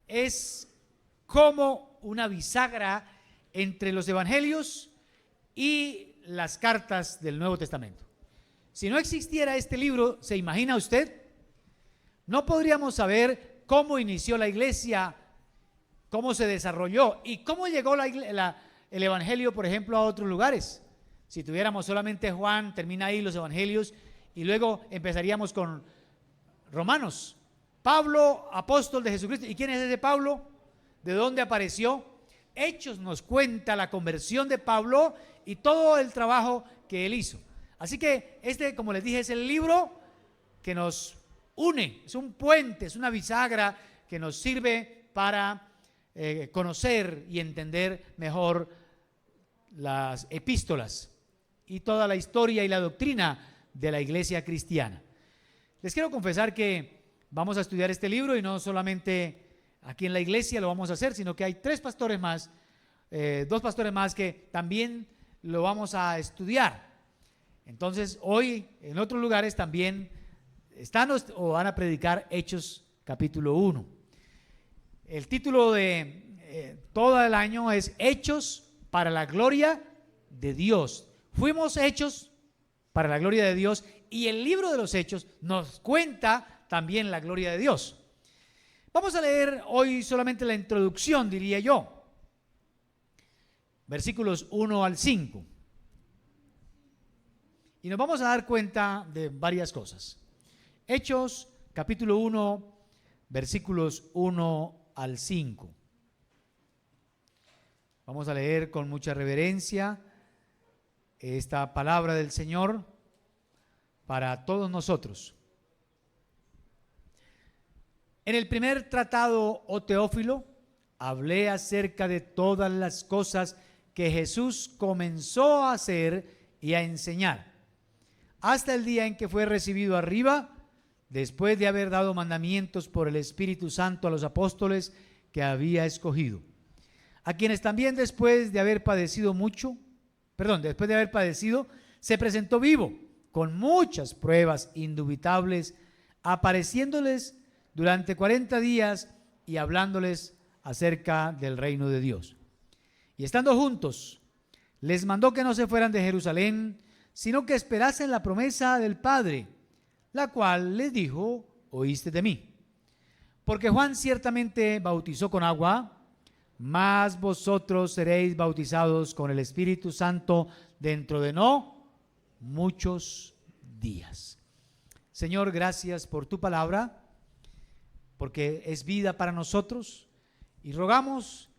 es como una bisagra entre los evangelios y las cartas del Nuevo Testamento. Si no existiera este libro, ¿se imagina usted? No podríamos saber cómo inició la iglesia, cómo se desarrolló y cómo llegó el evangelio, por ejemplo, a otros lugares. Si tuviéramos solamente Juan, termina ahí los evangelios y luego empezaríamos con Romanos. Pablo, apóstol de Jesucristo. ¿Y quién es ese Pablo? ¿De dónde apareció? Hechos nos cuenta la conversión de Pablo y todo el trabajo que él hizo. Así que este, como les dije, es el libro que nos une, es un puente, es una bisagra que nos sirve para conocer y entender mejor las epístolas y toda la historia y la doctrina de la iglesia cristiana. Les quiero confesar que vamos a estudiar este libro y no solamente aquí en la iglesia lo vamos a hacer, sino que hay dos pastores más que también lo vamos a estudiar. Entonces hoy en otros lugares también están o van a predicar Hechos capítulo 1. El título de todo el año es Hechos para la gloria de Dios. Fuimos hechos para la gloria de Dios y el libro de los Hechos nos cuenta también la gloria de Dios. Vamos a leer hoy solamente la introducción, diría yo, versículos 1 al 5. Y nos vamos a dar cuenta de varias cosas. Hechos capítulo 1, versículos 1 al 5. Vamos a leer con mucha reverencia esta palabra del Señor para todos nosotros. En el primer tratado, oh Teófilo, hablé acerca de todas las cosas que Jesús comenzó a hacer y a enseñar, hasta el día en que fue recibido arriba, después de haber dado mandamientos por el Espíritu Santo a los apóstoles que había escogido, a quienes también después de haber padecido, se presentó vivo, con muchas pruebas indubitables, apareciéndoles durante 40 días y hablándoles acerca del reino de Dios. Y estando juntos, les mandó que no se fueran de Jerusalén, sino que esperasen la promesa del Padre, la cual les dijo: oíste de mí. Porque Juan ciertamente bautizó con agua, mas vosotros seréis bautizados con el Espíritu Santo dentro de no muchos días. Señor, gracias por tu palabra, porque es vida para nosotros, y rogamos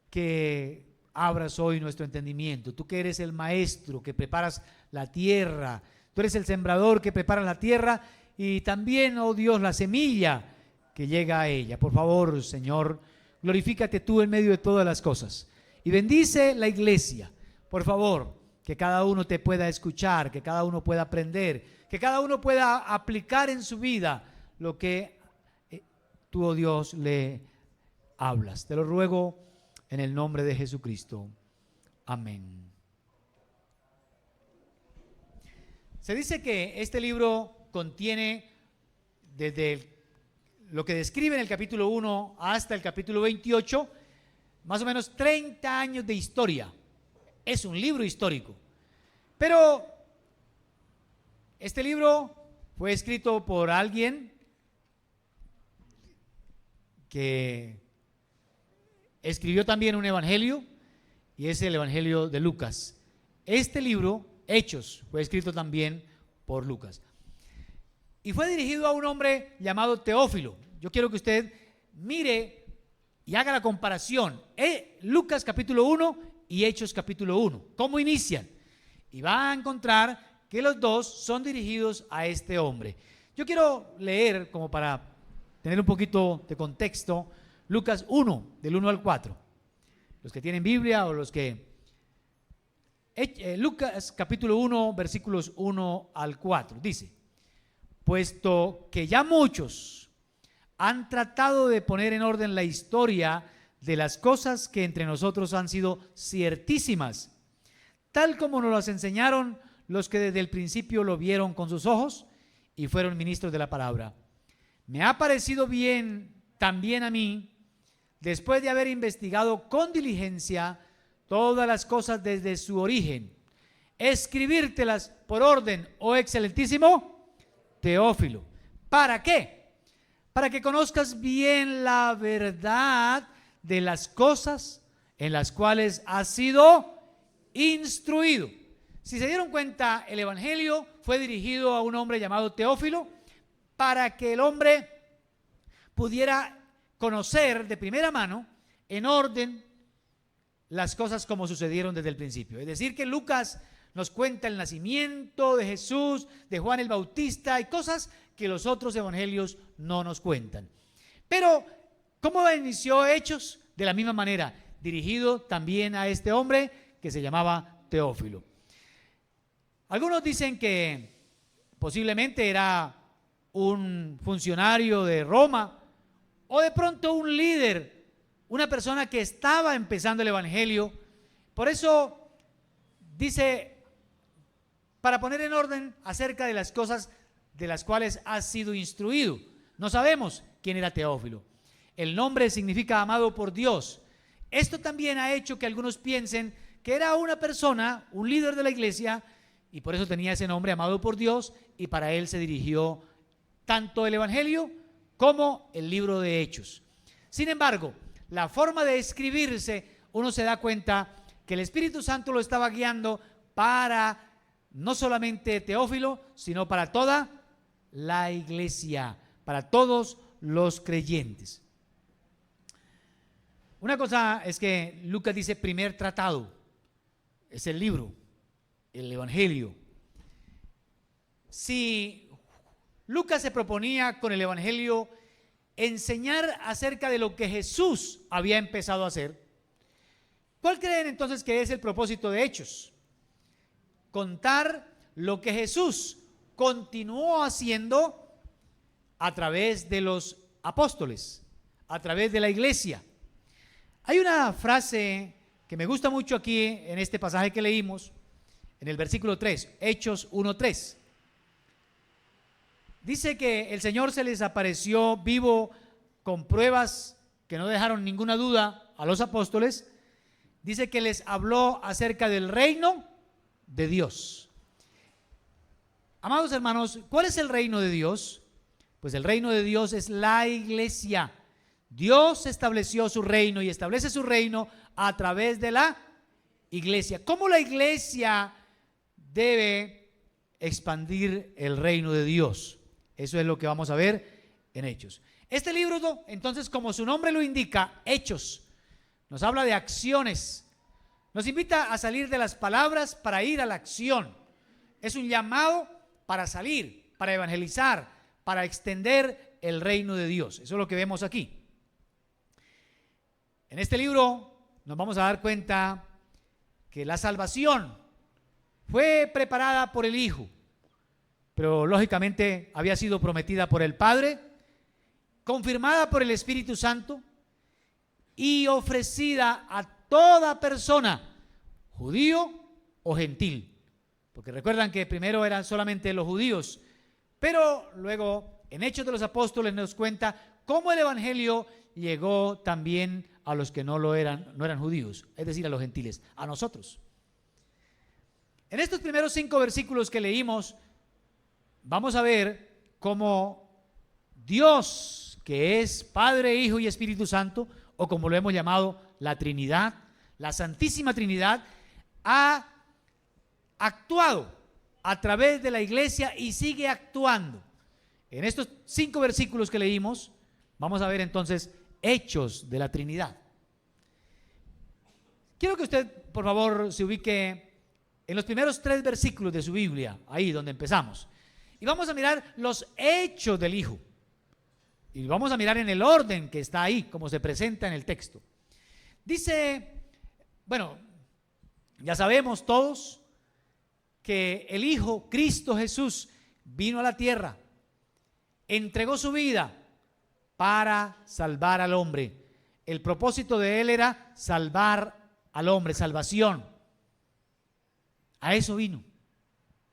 que abras hoy nuestro entendimiento. Tú que eres el maestro, que preparas la tierra, tú eres el sembrador que prepara la tierra y también, oh Dios, la semilla que llega a ella. Por favor, Señor, glorifícate tú en medio de todas las cosas y bendice la iglesia. Por favor, que cada uno te pueda escuchar, que cada uno pueda aprender, que cada uno pueda aplicar en su vida lo que tú, oh Dios, le hablas. Te lo ruego en el nombre de Jesucristo. Amén. Se dice que este libro contiene, desde lo que describe en el capítulo 1 hasta el capítulo 28, más o menos 30 años de historia. Es un libro histórico. Pero este libro fue escrito por alguien que escribió también un evangelio, y es el evangelio de Lucas. Este libro, Hechos, fue escrito también por Lucas y fue dirigido a un hombre llamado Teófilo. Yo quiero que usted mire y haga la comparación, Lucas capítulo 1 y Hechos capítulo 1, cómo inician, y va a encontrar que los dos son dirigidos a este hombre. Yo quiero leer, como para tener un poquito de contexto, Lucas 1, del 1 al 4. Los que tienen Biblia o los que... Lucas capítulo 1, versículos 1 al 4. Dice: puesto que ya muchos han tratado de poner en orden la historia de las cosas que entre nosotros han sido ciertísimas, tal como nos las enseñaron los que desde el principio lo vieron con sus ojos y fueron ministros de la palabra, me ha parecido bien también a mí después de haber investigado con diligencia todas las cosas desde su origen, escribírtelas por orden, oh excelentísimo Teófilo. ¿Para qué? Para que conozcas bien la verdad de las cosas en las cuales has sido instruido. Si se dieron cuenta, el Evangelio fue dirigido a un hombre llamado Teófilo para que el hombre pudiera conocer de primera mano, en orden, las cosas como sucedieron desde el principio. Es decir, que Lucas nos cuenta el nacimiento de Jesús, de Juan el Bautista y cosas que los otros evangelios no nos cuentan. Pero, ¿cómo inició Hechos? De la misma manera, dirigido también a este hombre que se llamaba Teófilo. Algunos dicen que posiblemente era un funcionario de Roma o de pronto un líder, una persona que estaba empezando el evangelio. Por eso dice, para poner en orden acerca de las cosas de las cuales has sido instruido. No sabemos quién era Teófilo. El nombre significa amado por Dios. Esto también ha hecho que algunos piensen que era una persona, un líder de la iglesia, y por eso tenía ese nombre, amado por Dios, y para él se dirigió tanto el evangelio como el libro de Hechos. Sin embargo, la forma de escribirse, uno se da cuenta que el Espíritu Santo lo estaba guiando para no solamente Teófilo, sino para toda la iglesia, para todos los creyentes. Una cosa es que Lucas dice primer tratado, es el libro, el evangelio. Si Lucas se proponía con el evangelio enseñar acerca de lo que Jesús había empezado a hacer, ¿cuál creen entonces que es el propósito de Hechos? Contar lo que Jesús continuó haciendo a través de los apóstoles, a través de la iglesia. Hay una frase que me gusta mucho aquí en este pasaje que leímos, en el versículo 3, Hechos 1:3. Dice que el Señor se les apareció vivo con pruebas que no dejaron ninguna duda a los apóstoles. Dice que les habló acerca del reino de Dios. Amados hermanos, ¿cuál es el reino de Dios? Pues el reino de Dios es la iglesia. Dios estableció su reino y establece su reino a través de la iglesia. ¿Cómo la iglesia debe expandir el reino de Dios? Eso es lo que vamos a ver en Hechos. Este libro, entonces, como su nombre lo indica, Hechos, nos habla de acciones. Nos invita a salir de las palabras para ir a la acción. Es un llamado para salir, para evangelizar, para extender el reino de Dios. Eso es lo que vemos aquí. En este libro nos vamos a dar cuenta que la salvación fue preparada por el Hijo, pero lógicamente había sido prometida por el Padre, confirmada por el Espíritu Santo y ofrecida a toda persona, judío o gentil. Porque recuerdan que primero eran solamente los judíos, pero luego en Hechos de los Apóstoles nos cuenta cómo el evangelio llegó también a los que no eran judíos, es decir, a los gentiles, a nosotros. En estos primeros 5 versículos que leímos, vamos a ver cómo Dios, que es Padre, Hijo y Espíritu Santo, o como lo hemos llamado, la Trinidad, la Santísima Trinidad, ha actuado a través de la iglesia y sigue actuando. En estos 5 versículos que leímos, vamos a ver entonces hechos de la Trinidad. Quiero que usted, por favor, se ubique en los primeros 3 versículos de su Biblia, ahí donde empezamos. Y vamos a mirar los hechos del Hijo. Y vamos a mirar en el orden que está ahí, como se presenta en el texto. Dice, bueno, ya sabemos todos que el Hijo, Cristo Jesús, vino a la tierra, entregó su vida para salvar al hombre. El propósito de él era salvar al hombre, salvación. A eso vino.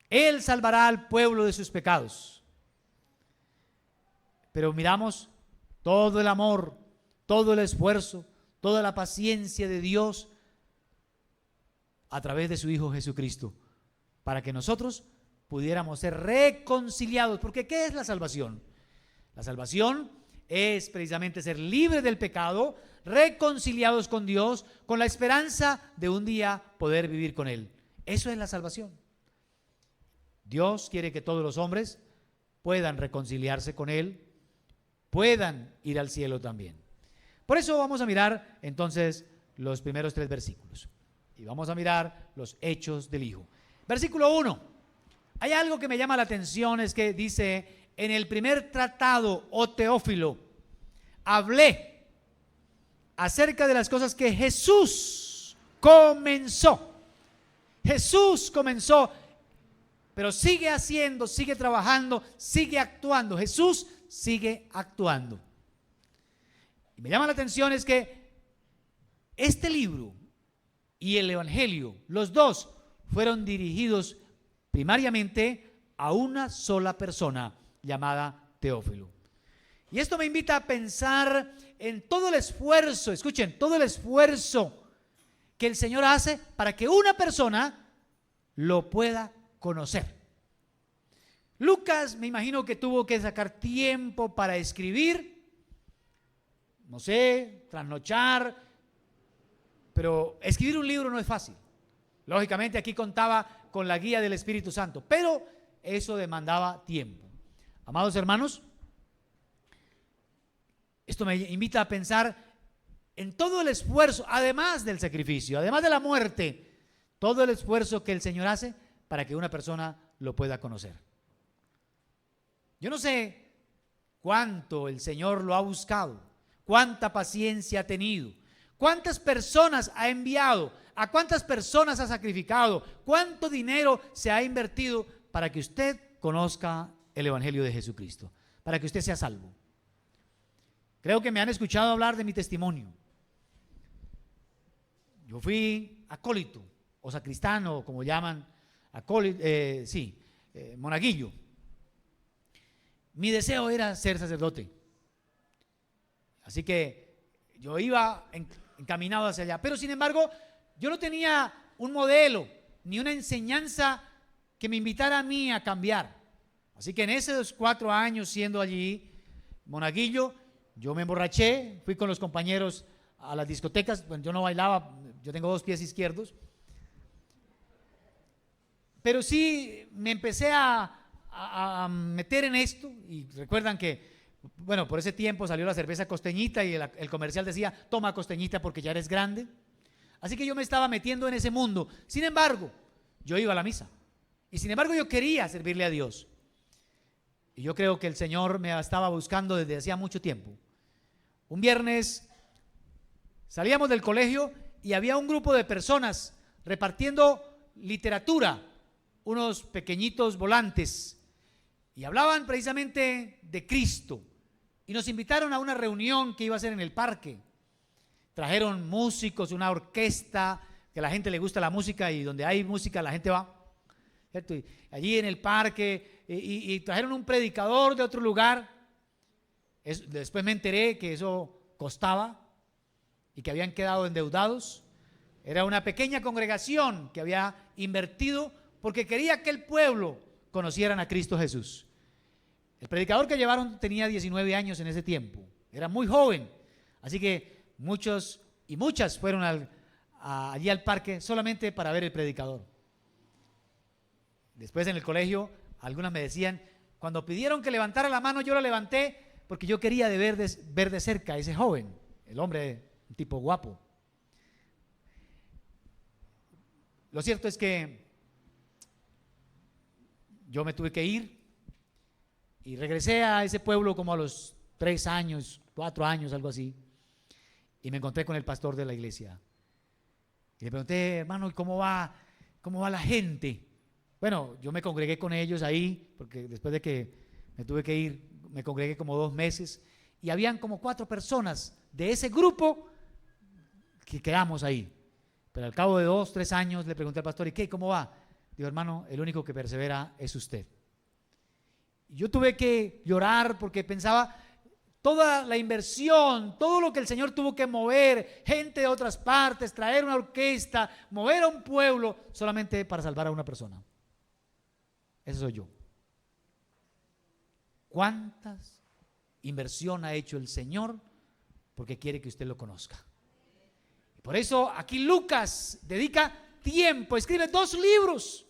Él salvará al pueblo de sus pecados. Pero miramos todo el amor, todo el esfuerzo, toda la paciencia de Dios a través de su Hijo Jesucristo, para que nosotros pudiéramos ser reconciliados. Porque ¿qué es la salvación? La salvación es precisamente ser libres del pecado, reconciliados con Dios, con la esperanza de un día poder vivir con Él. Eso es la salvación. Dios quiere que todos los hombres puedan reconciliarse con Él, puedan ir al cielo también. Por eso vamos a mirar entonces los primeros 3 versículos. Y vamos a mirar los hechos del Hijo. Versículo 1. Hay algo que me llama la atención, es que dice: en el primer tratado, oh Teófilo, hablé acerca de las cosas que Jesús comenzó. Jesús comenzó, pero sigue haciendo, sigue trabajando, sigue actuando. Jesús sigue actuando. Y me llama la atención es que este libro y el Evangelio, los dos, fueron dirigidos primariamente a una sola persona llamada Teófilo. Y esto me invita a pensar en todo el esfuerzo, escuchen, todo el esfuerzo que el Señor hace para que una persona lo pueda conocer. Lucas, me imagino que tuvo que sacar tiempo para escribir, no sé, trasnochar, pero escribir un libro no es fácil. Lógicamente aquí contaba con la guía del Espíritu Santo, pero eso demandaba tiempo. Amados hermanos, esto me invita a pensar en todo el esfuerzo, además del sacrificio, además de la muerte, todo el esfuerzo que el Señor hace para que una persona lo pueda conocer. Yo no sé cuánto el Señor lo ha buscado, cuánta paciencia ha tenido, cuántas personas ha enviado, a cuántas personas ha sacrificado, cuánto dinero se ha invertido para que usted conozca el Evangelio de Jesucristo, para que usted sea salvo. Creo que me han escuchado hablar de mi testimonio. Yo fui acólito o sacristano, como llaman, monaguillo. Mi deseo era ser sacerdote, así que yo iba encaminado hacia allá, pero sin embargo yo no tenía un modelo ni una enseñanza que me invitara a mí a cambiar. Así que en esos 4 años siendo allí monaguillo, yo me emborraché, fui con los compañeros a las discotecas. Bueno, yo no bailaba, yo tengo 2 pies izquierdos, pero sí me empecé a meter en esto. Y recuerdan que, bueno, por ese tiempo salió la cerveza Costeñita y el comercial decía: toma Costeñita porque ya eres grande. Así que yo me estaba metiendo en ese mundo. Sin embargo, yo iba a la misa y sin embargo yo quería servirle a Dios. Y yo creo que el Señor me estaba buscando desde hacía mucho tiempo. Un viernes salíamos del colegio y había un grupo de personas repartiendo literatura, unos pequeñitos volantes, y hablaban precisamente de Cristo. Y nos invitaron a una reunión que iba a ser en el parque. Trajeron músicos, una orquesta, que a la gente le gusta la música y donde hay música la gente va, ¿cierto? Y allí en el parque, y trajeron un predicador de otro lugar. Después me enteré que eso costaba y que habían quedado endeudados. Era una pequeña congregación que había invertido porque quería que el pueblo conocieran a Cristo Jesús. El predicador que llevaron tenía 19 años en ese tiempo, era muy joven, así que muchos y muchas fueron allí al parque solamente para ver el predicador. Después en el colegio, algunas me decían, cuando pidieron que levantara la mano, yo la levanté porque yo quería ver de cerca a ese joven, el hombre, un tipo guapo. Lo cierto es que yo me tuve que ir y regresé a ese pueblo como a los 3 años, 4 años, algo así, y me encontré con el pastor de la iglesia y le pregunté: hermano, ¿y cómo va la gente? Bueno, yo me congregué con ellos ahí, porque después de que me tuve que ir, me congregué como 2 meses, y habían como 4 personas de ese grupo que quedamos ahí. Pero al cabo de 2, 3 años le pregunté al pastor: ¿y qué? ¿Cómo va? Dijo: hermano, el único que persevera es usted. Y yo tuve que llorar porque pensaba toda la inversión, todo lo que el Señor tuvo que mover, gente de otras partes, traer una orquesta, mover a un pueblo, solamente para salvar a una persona. Ese soy yo. ¿Cuántas inversión ha hecho el Señor? Porque quiere que usted lo conozca. Por eso aquí Lucas dedica tiempo, escribe 2 libros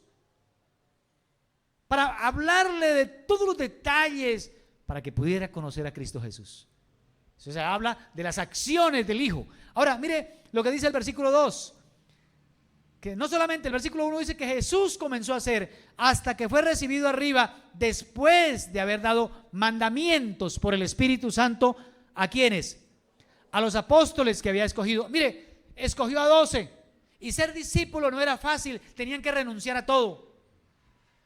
para hablarle de todos los detalles para que pudiera conocer a Cristo Jesús. O sea, habla de las acciones del Hijo. Ahora, mire lo que dice el versículo 2, que no solamente el versículo 1 dice que Jesús comenzó a hacer hasta que fue recibido arriba después de haber dado mandamientos por el Espíritu Santo. ¿A quiénes? A los apóstoles que había escogido. Mire, escogió a 12 y ser discípulo no era fácil, tenían que renunciar a todo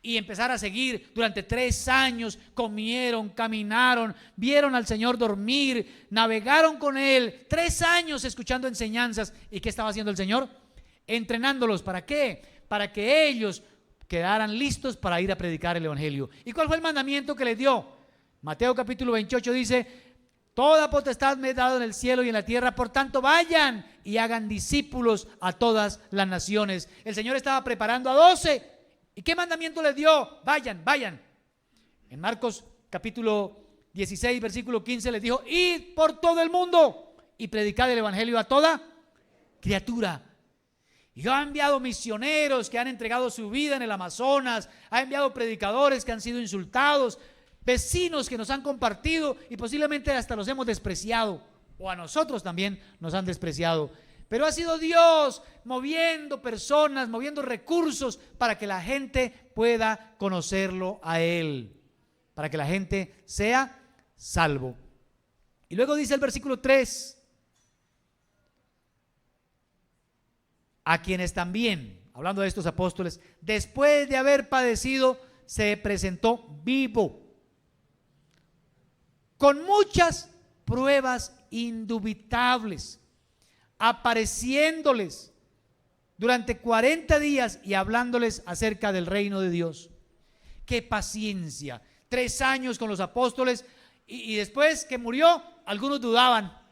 y empezar a seguir. Durante 3 años comieron, caminaron, vieron al Señor dormir, navegaron con Él, 3 años escuchando enseñanzas. ¿Y qué estaba haciendo el Señor? Entrenándolos. ¿Para qué? Para que ellos quedaran listos para ir a predicar el Evangelio. ¿Y cuál fue el mandamiento que les dio? Mateo capítulo 28 dice: toda potestad me he dado en el cielo y en la tierra, por tanto vayan y hagan discípulos a todas las naciones. El Señor estaba preparando a 12. ¿Y qué mandamiento les dio? Vayan, vayan. En Marcos capítulo 16 versículo 15 les dijo: id por todo el mundo y predicad el Evangelio a toda criatura. Y Dios ha enviado misioneros que han entregado su vida en el Amazonas, ha enviado predicadores que han sido insultados, vecinos que nos han compartido y posiblemente hasta los hemos despreciado, o a nosotros también nos han despreciado. Pero ha sido Dios moviendo personas, moviendo recursos para que la gente pueda conocerlo a Él, para que la gente sea salvo. Y luego dice el versículo 3: a quienes también, hablando de estos apóstoles, después de haber padecido, se presentó vivo, con muchas pruebas indubitables, apareciéndoles durante 40 días y hablándoles acerca del reino de Dios. ¡Qué paciencia! 3 años con los apóstoles y después que murió, algunos dudaban.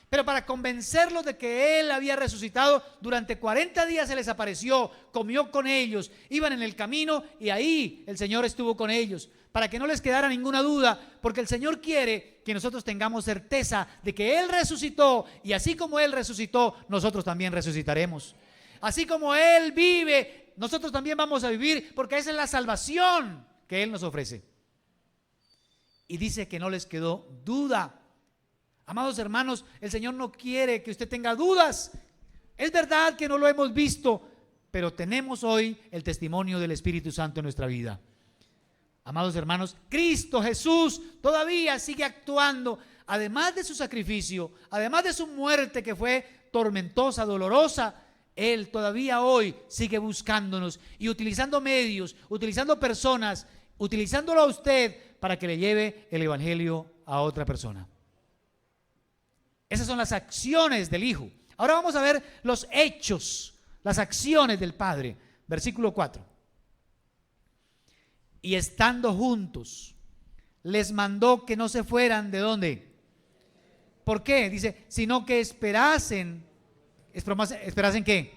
Pero para convencerlos de que Él había resucitado, durante 40 días se les apareció, comió con ellos, iban en el camino y ahí el Señor estuvo con ellos, para que no les quedara ninguna duda, porque el Señor quiere que nosotros tengamos certeza de que Él resucitó, y así como Él resucitó, nosotros también resucitaremos. Así como Él vive, nosotros también vamos a vivir, porque esa es la salvación que Él nos ofrece. Y dice que no les quedó duda. Amados hermanos, el Señor no quiere que usted tenga dudas. Es verdad que no lo hemos visto, pero tenemos hoy el testimonio del Espíritu Santo en nuestra vida. Amados hermanos, Cristo Jesús todavía sigue actuando. Además de su sacrificio, además de su muerte que fue tormentosa, dolorosa, Él todavía hoy sigue buscándonos y utilizando medios, utilizando personas, utilizándolo a usted para que le lleve el Evangelio a otra persona. Esas son las acciones del Hijo. Ahora vamos a ver los hechos, las acciones del Padre. Versículo 4. Y estando juntos, les mandó que no se fueran. ¿De dónde? ¿Por qué? Dice, sino que esperasen. ¿Esperasen qué?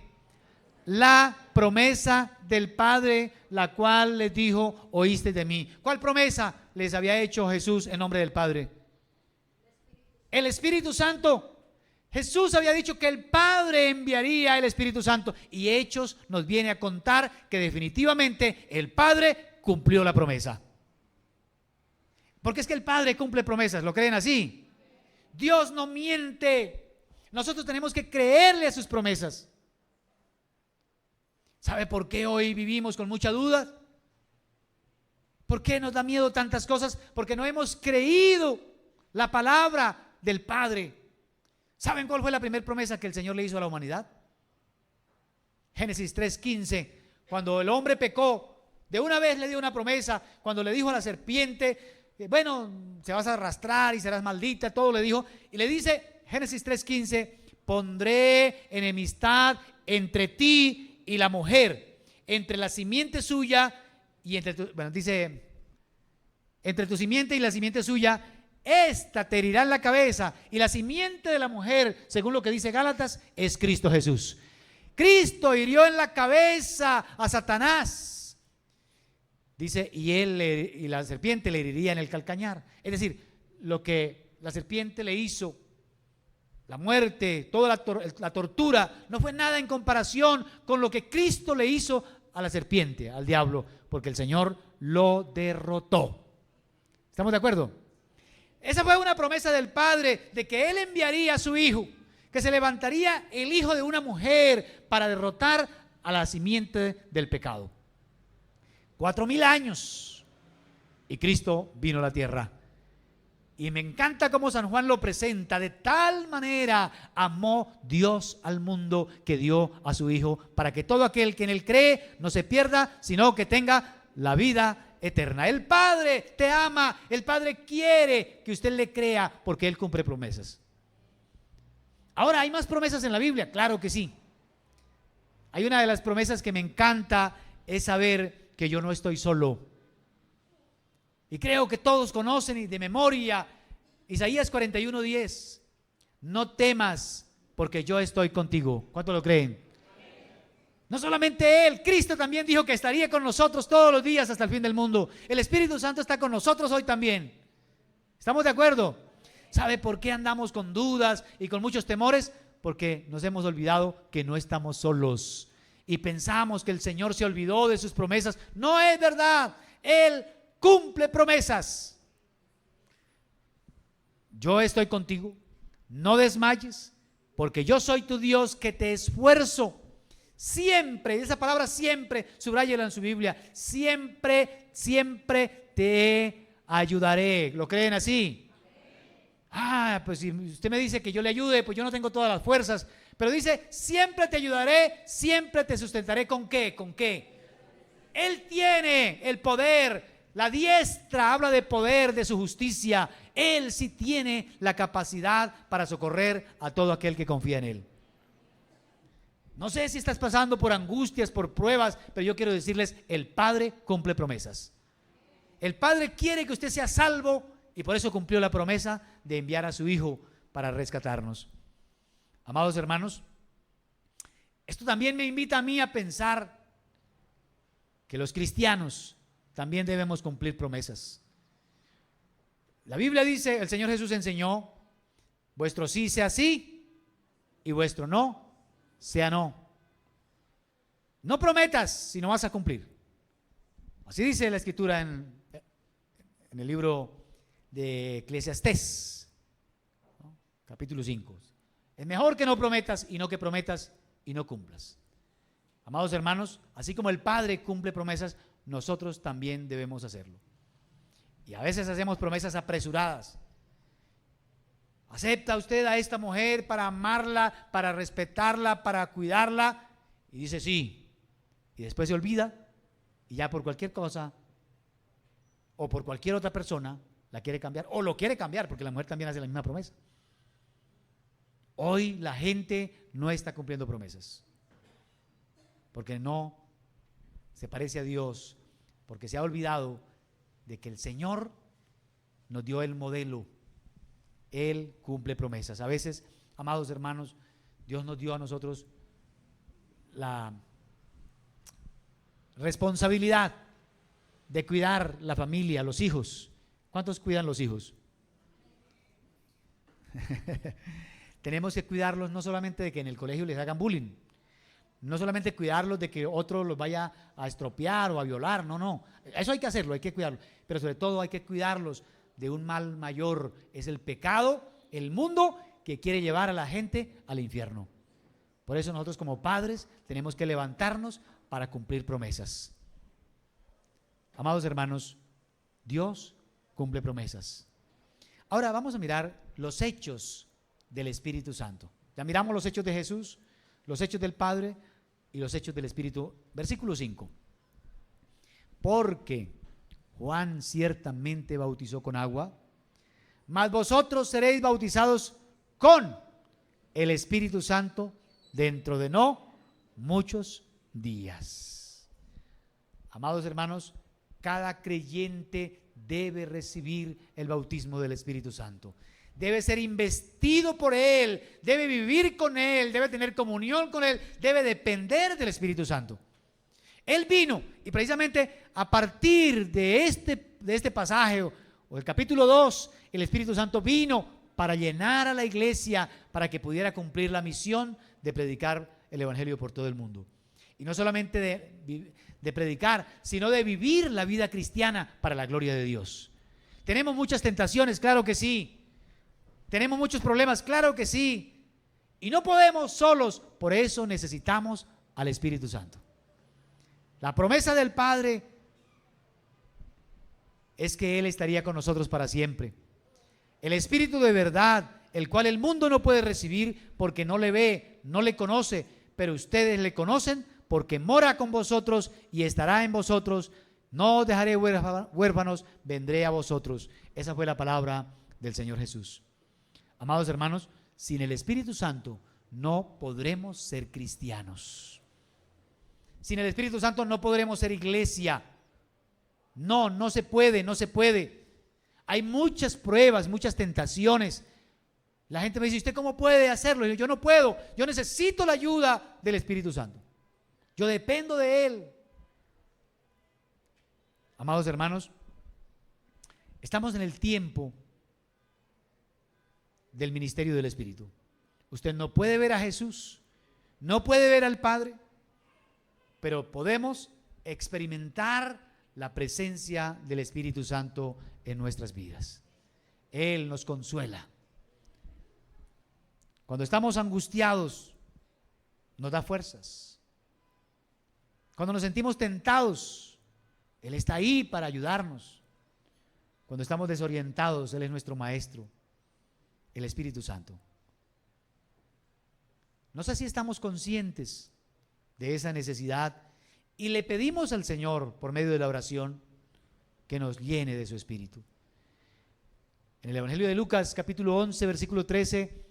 La promesa del Padre, la cual les dijo: oíste de mí. ¿Cuál promesa les había hecho Jesús en nombre del Padre? El Espíritu Santo. Jesús había dicho que el Padre enviaría el Espíritu Santo, y Hechos nos viene a contar que definitivamente el Padre cumplió la promesa. Porque es que el Padre cumple promesas, ¿lo creen así? Dios no miente. Nosotros tenemos que creerle a sus promesas. ¿Sabe por qué hoy vivimos con mucha duda? ¿Por qué nos da miedo tantas cosas? Porque no hemos creído la palabra del Padre. ¿Saben cuál fue la primera promesa que el Señor le hizo a la humanidad? Génesis 3:15. Cuando el hombre pecó, de una vez le dio una promesa. Cuando le dijo a la serpiente: bueno, se vas a arrastrar y serás maldita, todo le dijo. Y le dice, Génesis 3:15: pondré enemistad entre ti y la mujer, entre la simiente suya y entre tu, bueno, dice, entre tu simiente y la simiente suya. esta te herirá en la cabeza, y la simiente de la mujer, según lo que dice Gálatas, es Cristo Jesús. Cristo hirió en la cabeza a Satanás. Dice, y la serpiente le heriría en el calcañar. Es decir, lo que la serpiente le hizo, la muerte, toda la tortura, no fue nada en comparación con lo que Cristo le hizo a la serpiente, al diablo, porque el Señor lo derrotó. ¿Estamos de acuerdo? Esa fue una promesa del Padre de que Él enviaría a su Hijo, que se levantaría el hijo de una mujer para derrotar a la simiente del pecado. 4000 años y Cristo vino a la tierra. Y me encanta cómo San Juan lo presenta: de tal manera amó Dios al mundo que dio a su Hijo, para que todo aquel que en Él cree no se pierda, sino que tenga la vida eterna. El Padre te ama, el Padre quiere que usted le crea, porque Él cumple promesas. Ahora, ¿hay más promesas en la Biblia? Claro que sí. Hay una de las promesas que me encanta, es saber que yo no estoy solo. Y creo que todos conocen y de memoria Isaías 41:10. No temas, porque yo estoy contigo. ¿Cuánto lo creen? No solamente Él, Cristo también dijo que estaría con nosotros todos los días hasta el fin del mundo. El Espíritu Santo está con nosotros hoy también. ¿Estamos de acuerdo? ¿Sabe por qué andamos con dudas y con muchos temores? Porque nos hemos olvidado que no estamos solos y pensamos que el Señor se olvidó de sus promesas. No es verdad. Él cumple promesas. Yo estoy contigo, no desmayes, porque yo soy tu Dios que te esfuerzo. Siempre, esa palabra siempre, subráyela en su Biblia, siempre, siempre te ayudaré. ¿Lo creen así? Pues si usted me dice que yo le ayude, pues yo no tengo todas las fuerzas, pero dice, siempre te ayudaré, siempre te sustentaré. ¿Con qué? ¿Con qué? Él tiene el poder, la diestra habla de poder, de su justicia. Él sí tiene la capacidad para socorrer a todo aquel que confía en Él. No sé si estás pasando por angustias, por pruebas, pero yo quiero decirles, el Padre cumple promesas. El Padre quiere que usted sea salvo y por eso cumplió la promesa de enviar a su Hijo para rescatarnos. Amados hermanos, esto también me invita a mí a pensar que los cristianos también debemos cumplir promesas. La Biblia dice, el Señor Jesús enseñó, vuestro sí sea sí y vuestro no sea no. No prometas si no vas a cumplir. Así dice la Escritura en el libro de Eclesiastés, ¿no? Capítulo 5. Es mejor que no prometas y no que prometas y no cumplas. Amados hermanos, así como el Padre cumple promesas, nosotros también debemos hacerlo. Y a veces hacemos promesas apresuradas. ¿Acepta usted a esta mujer para amarla, para respetarla, para cuidarla? Y dice sí. Y después se olvida y ya por cualquier cosa o por cualquier otra persona la quiere cambiar o lo quiere cambiar, porque la mujer también hace la misma promesa. Hoy la gente no está cumpliendo promesas porque no se parece a Dios, porque se ha olvidado de que el Señor nos dio el modelo. Él cumple promesas. A veces, amados hermanos, Dios nos dio a nosotros la responsabilidad de cuidar la familia, los hijos. ¿Cuántos cuidan los hijos? Tenemos que cuidarlos no solamente de que en el colegio les hagan bullying, no solamente cuidarlos de que otro los vaya a estropear o a violar, no. Eso hay que hacerlo, hay que cuidarlos, pero sobre todo hay que cuidarlos de un mal mayor, es el pecado, el mundo que quiere llevar a la gente al infierno. Por eso nosotros como padres tenemos que levantarnos para cumplir promesas. Amados hermanos, Dios cumple promesas. Ahora vamos a mirar los hechos del Espíritu Santo. Ya miramos los hechos de Jesús, los hechos del Padre y los hechos del Espíritu. Versículo 5. Porque Juan ciertamente bautizó con agua, mas vosotros seréis bautizados con el Espíritu Santo dentro de no muchos días. Amados hermanos, cada creyente debe recibir el bautismo del Espíritu Santo. Debe ser investido por Él, debe vivir con Él, debe tener comunión con Él, debe depender del Espíritu Santo. Él vino, y precisamente a partir de este pasaje o el capítulo 2, el Espíritu Santo vino para llenar a la iglesia, para que pudiera cumplir la misión de predicar el Evangelio por todo el mundo. Y no solamente de predicar, sino de vivir la vida cristiana para la gloria de Dios. Tenemos muchas tentaciones, claro que sí. Tenemos muchos problemas, claro que sí. Y no podemos solos, por eso necesitamos al Espíritu Santo. La promesa del Padre es que Él estaría con nosotros para siempre. El Espíritu de verdad, el cual el mundo no puede recibir porque no le ve, no le conoce, pero ustedes le conocen porque mora con vosotros y estará en vosotros. No os dejaré huérfanos, vendré a vosotros. Esa fue la palabra del Señor Jesús. Amados hermanos, sin el Espíritu Santo no podremos ser cristianos. Sin el Espíritu Santo no podremos ser iglesia. No se puede, no se puede. Hay muchas pruebas, muchas tentaciones. La gente me dice, ¿usted cómo puede hacerlo? Yo no puedo, yo necesito la ayuda del Espíritu Santo. Yo dependo de Él. Amados hermanos, estamos en el tiempo del ministerio del Espíritu. Usted no puede ver a Jesús, no puede ver al Padre, pero podemos experimentar la presencia del Espíritu Santo en nuestras vidas. Él nos consuela. Cuando estamos angustiados, nos da fuerzas. Cuando nos sentimos tentados, Él está ahí para ayudarnos. Cuando estamos desorientados, Él es nuestro maestro, el Espíritu Santo. No sé si estamos conscientes de esa necesidad y le pedimos al Señor, por medio de la oración, que nos llene de su Espíritu. En el Evangelio de Lucas, capítulo 11, versículo 13,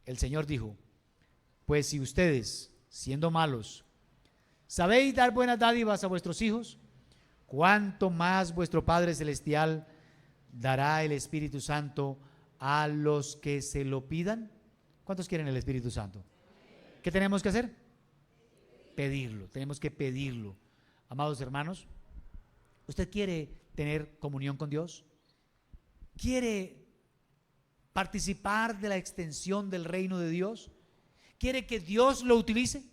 el Señor dijo: pues si ustedes, siendo malos, sabéis dar buenas dádivas a vuestros hijos, ¿cuánto más vuestro Padre Celestial dará el Espíritu Santo a los que se lo pidan? ¿Cuántos quieren el Espíritu Santo? ¿Qué tenemos que hacer? Pedirlo, tenemos que pedirlo. Amados hermanos, ¿usted quiere tener comunión con Dios? ¿Quiere participar de la extensión del reino de Dios? ¿Quiere que Dios lo utilice?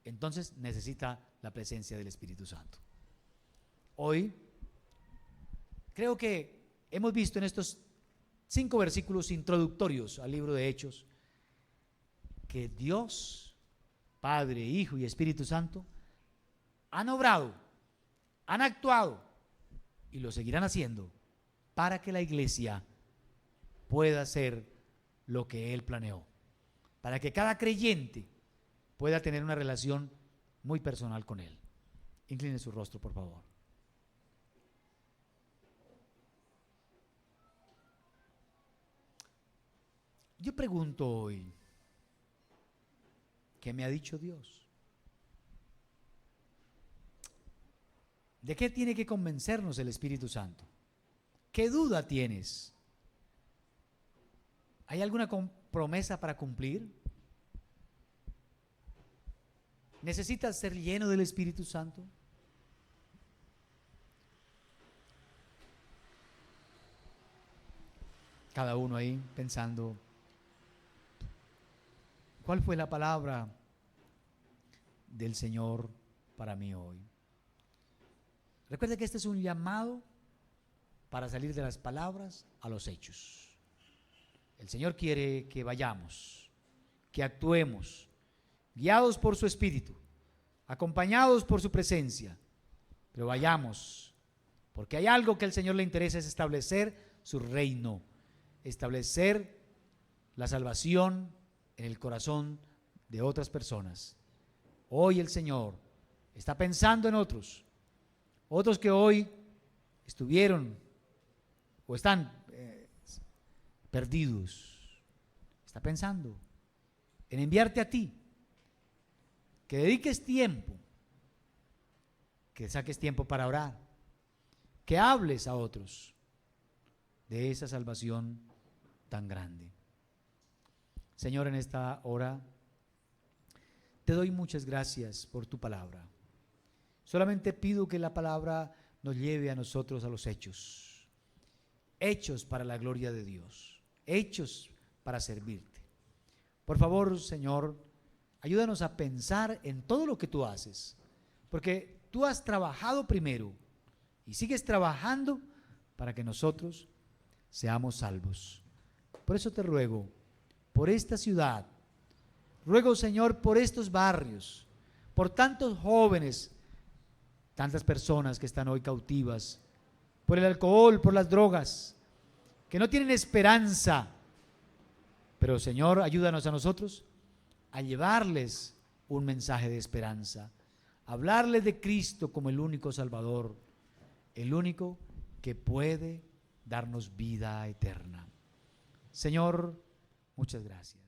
Entonces necesita la presencia del Espíritu Santo. Hoy creo que hemos visto en estos 5 versículos introductorios al libro de Hechos que Dios, Padre, Hijo y Espíritu Santo han obrado, han actuado y lo seguirán haciendo para que la iglesia pueda ser lo que Él planeó, para que cada creyente pueda tener una relación muy personal con Él. Incline su rostro, por favor. Yo pregunto hoy, ¿qué me ha dicho Dios? ¿De qué tiene que convencernos el Espíritu Santo? ¿Qué duda tienes? ¿Hay alguna promesa para cumplir? ¿Necesitas ser lleno del Espíritu Santo? Cada uno ahí pensando, ¿cuál fue la palabra del Señor para mí hoy? Recuerde que este es un llamado para salir de las palabras a los hechos. El Señor quiere que vayamos, que actuemos, guiados por su Espíritu, acompañados por su presencia, pero vayamos, porque hay algo que al Señor le interesa, es establecer su reino, establecer la salvación en el corazón de otras personas. Hoy el Señor está pensando en otros que hoy estuvieron o están perdidos. Está pensando en enviarte a ti, que dediques tiempo, que saques tiempo para orar, que hables a otros de esa salvación tan grande. Señor, en esta hora te doy muchas gracias por tu palabra. Solamente pido que la palabra nos lleve a nosotros a los hechos, hechos para la gloria de Dios, hechos para servirte. Por favor, Señor, ayúdanos a pensar en todo lo que tú haces, porque tú has trabajado primero y sigues trabajando para que nosotros seamos salvos. Por eso te ruego, por esta ciudad, ruego, Señor, por estos barrios, por tantos jóvenes, tantas personas que están hoy cautivas por el alcohol, por las drogas, que no tienen esperanza. Pero, Señor, ayúdanos a nosotros a llevarles un mensaje de esperanza, hablarles de Cristo como el único Salvador, el único que puede darnos vida eterna. Señor, muchas gracias.